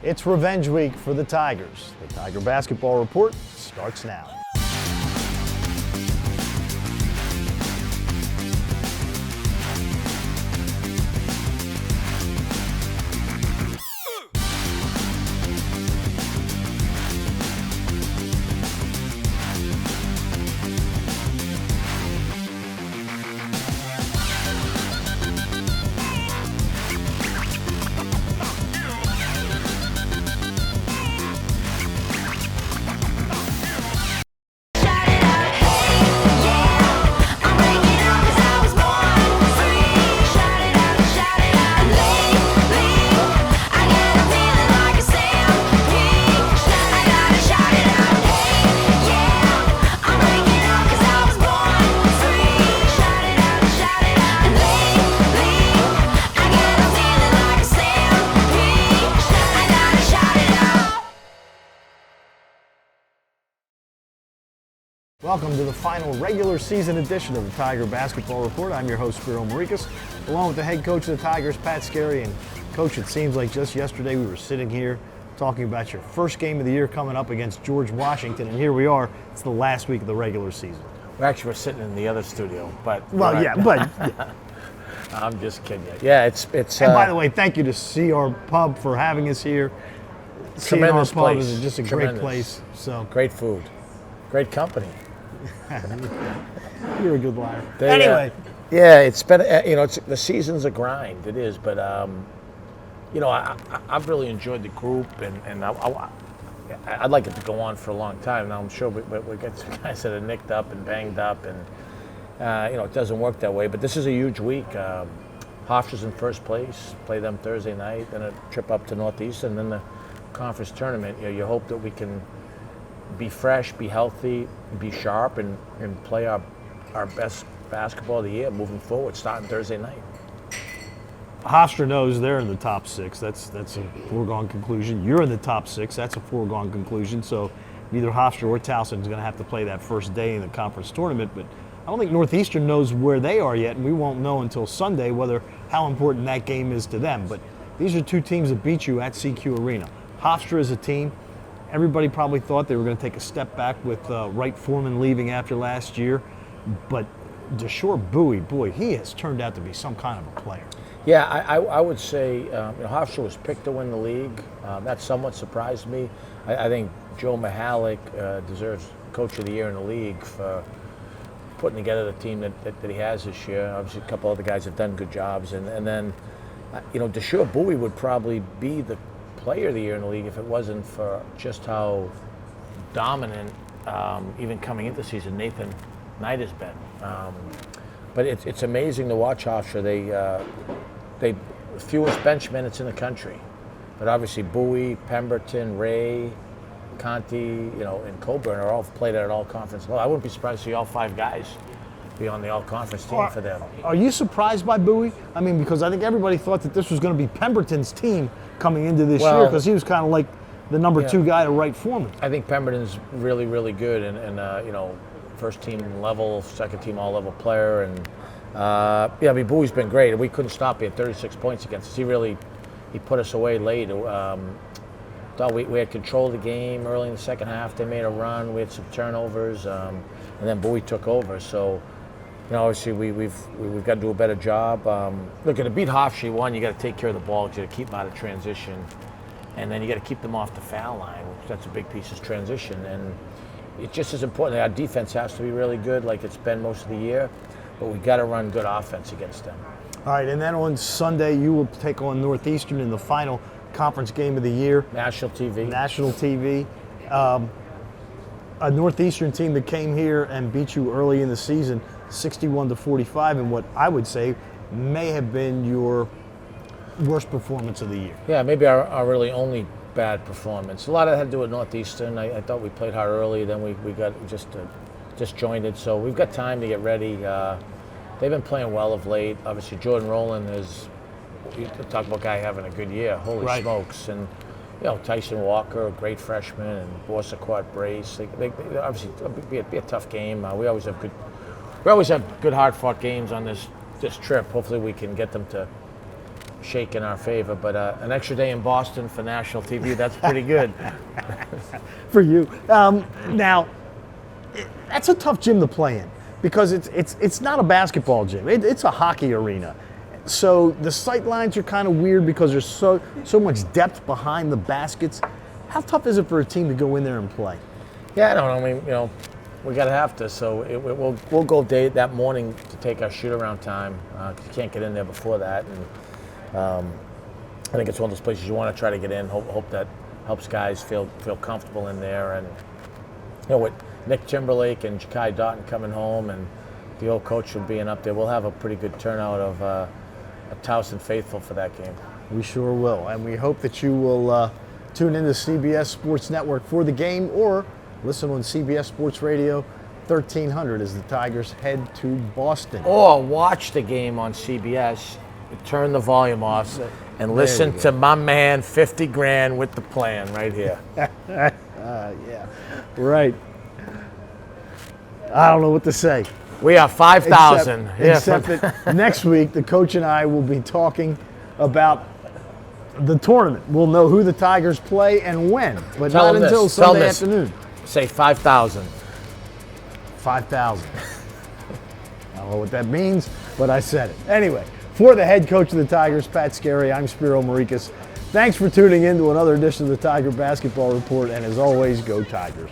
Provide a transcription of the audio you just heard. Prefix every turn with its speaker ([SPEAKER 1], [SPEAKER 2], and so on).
[SPEAKER 1] It's revenge week for the Tigers. The Tiger Basketball Report starts now. Welcome to the final regular season edition of the Tiger Basketball Report. I'm your host, Spiro Morekas, along with the head coach of the Tigers, Pat Skerry. And Coach, it seems like just yesterday we were sitting here talking about your first game of the year coming up against George Washington, and here we are. It's the last week of the regular season.
[SPEAKER 2] Well, actually, we're sitting in the other studio, but I'm just kidding you. Yeah, it's.
[SPEAKER 1] And by the way, thank you to CR Pub for having us here.
[SPEAKER 2] Tremendous
[SPEAKER 1] CR Pub
[SPEAKER 2] place.
[SPEAKER 1] is just a great place. So
[SPEAKER 2] great food, great company.
[SPEAKER 1] You're a good liar. Anyway.
[SPEAKER 2] Yeah, it's been, the season's a grind. It is, but, I've really enjoyed the group, and I'd like it to go on for a long time. Now, I'm sure we get some guys that are nicked up and banged up, and, it doesn't work that way. But this is a huge week. Hofstra's in first place, play them Thursday night, then a trip up to Northeastern, and then the conference tournament. You hope that we can be fresh, be healthy, be sharp, and play our best basketball of the year moving forward, starting Thursday night.
[SPEAKER 1] Hofstra knows they're in the top six. That's a foregone conclusion. You're in the top six. That's a foregone conclusion. So neither Hofstra or Towson is going to have to play that first day in the conference tournament. But I don't think Northeastern knows where they are yet, and we won't know until Sunday how important that game is to them. But these are two teams that beat you at CQ Arena. Hofstra is a team. Everybody probably thought they were going to take a step back with Wright Foreman leaving after last year. But Deshore Bowie, boy, he has turned out to be some kind of a player.
[SPEAKER 2] Yeah, I would say Hofstra was picked to win the league. That somewhat surprised me. I think Joe Mihalik deserves Coach of the Year in the league for putting together the team that he has this year. Obviously, a couple other guys have done good jobs. And then, Deshore Bowie would probably be the Player of the Year in the league if it wasn't for just how dominant, even coming into the season, Nathan Knight has been. But it's amazing to watch Hofstra. They fewest bench minutes in the country, but obviously Bowie, Pemberton, Ray, Conti, and Coburn are all played at an all-conference level. I wouldn't be surprised to see all five guys be on the all-conference team for them.
[SPEAKER 1] Are you surprised by Bowie? I mean, because I think everybody thought that this was going to be Pemberton's team coming into this year, because he was kind of like the number two guy to Wright Foreman.
[SPEAKER 2] I think Pemberton's really, really good, and first team level, second team all-level player, and Bowie's been great. We couldn't stop. He had 36 points against us. He put us away late. Thought we had control of the game early in the second half. They made a run. We had some turnovers, and then Bowie took over. So, obviously we've got to do a better job. Look, to beat Hofstra, one, you got to take care of the ball. You got to keep them out of transition, and then you got to keep them off the foul line. That's a big piece of transition, and it's just as important. Our defense has to be really good, like it's been most of the year, but we got to run good offense against them.
[SPEAKER 1] All right, and then on Sunday you will take on Northeastern in the final conference game of the year.
[SPEAKER 2] National
[SPEAKER 1] TV. A Northeastern team that came here and beat you early in the season, 61-45, in what I would say may have been your worst performance of the year.
[SPEAKER 2] Yeah, maybe our really only bad performance. A lot of that had to do with Northeastern. I thought we played hard early, then we got just disjointed. So we've got time to get ready. They've been playing well of late. Obviously, Jordan Rowland is, you talk about a guy having a good year. Holy smokes. And, Tyson Walker, a great freshman, and Borsacquat Brace. They obviously, it'll be a tough game. We always have good hard-fought games on this trip. Hopefully we can get them to shake in our favor. But an extra day in Boston for national TV, that's pretty good.
[SPEAKER 1] For you. Now, that's a tough gym to play in because it's not a basketball gym. It's a hockey arena. So the sight lines are kind of weird because there's so much depth behind the baskets. How tough is it for a team to go in there and play?
[SPEAKER 2] Yeah, I don't know. I mean, we got to have to. So we'll go that morning to take our shoot around time. 'Cause you can't get in there before that. And I think it's one of those places you want to try to get in. Hope that helps guys feel comfortable in there. And with Nick Timberlake and Ja'Kai Doughton coming home and the old coach being up there, we'll have a pretty good turnout of Towson faithful for that game.
[SPEAKER 1] We sure will, and we hope that you will tune into CBS Sports Network for the game or listen on CBS Sports Radio 1300 as the Tigers head to Boston.
[SPEAKER 2] Or watch the game on CBS, turn the volume off, and listen to my man 50 Grand with the plan right here.
[SPEAKER 1] Yeah, right. I don't know what to say.
[SPEAKER 2] We are 5,000.
[SPEAKER 1] Except that next week, the coach and I will be talking about the tournament. We'll know who the Tigers play and when, but not until Sunday afternoon.
[SPEAKER 2] Say 5,000.
[SPEAKER 1] 5,000. I don't know what that means, but I said it. Anyway, for the head coach of the Tigers, Pat Skerry, I'm Spiro Morekas. Thanks for tuning in to another edition of the Tiger Basketball Report, and as always, go Tigers.